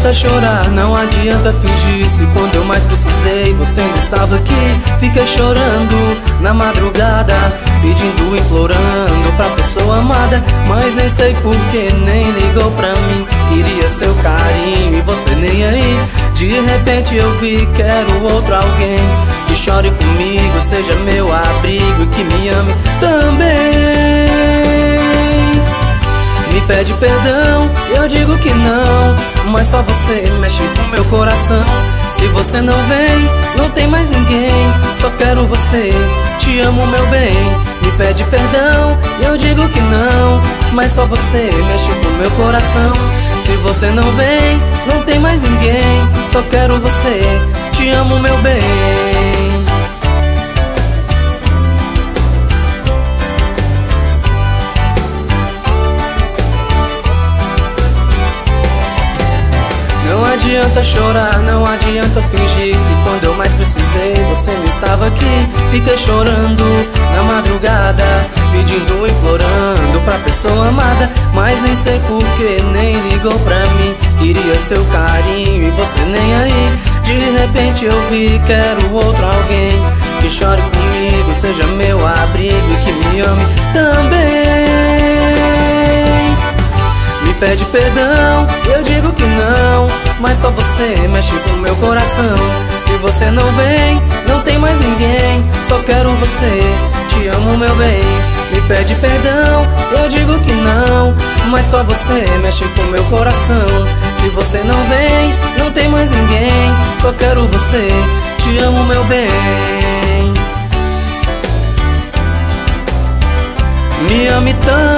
adianta chorar, não adianta fingir. Se quando eu mais precisei você não estava aqui. Fiquei chorando na madrugada, pedindo, implorando pra pessoa amada, mas nem sei porquê, nem ligou pra mim. Queria seu carinho e você nem aí. De repente eu vi, quero outro alguém que chore comigo, seja meu abrigo e que me ame também. Me pede perdão, eu digo que não, mas só você mexe com meu coração. Se você não vem, não tem mais ninguém, só quero você, te amo meu bem. Me pede perdão, eu digo que não, mas só você mexe com meu coração. Se você não vem, não tem mais ninguém, só quero você, te amo meu bem. Não adianta chorar, não adianta fingir. Se quando eu mais precisei você não estava aqui. Fiquei chorando na madrugada, pedindo, implorando pra pessoa amada, mas nem sei porquê, nem ligou pra mim. Queria seu carinho e você nem aí. De repente eu vi, quero outro alguém que chore comigo, seja meu abrigo e que me ame também. Me pede perdão, eu digo que não, mas só você mexe com meu coração. Se você não vem, não tem mais ninguém, só quero você, te amo meu bem. Me pede perdão, eu digo que não, mas só você mexe com meu coração. Se você não vem, não tem mais ninguém, só quero você, te amo meu bem. Me ame tanto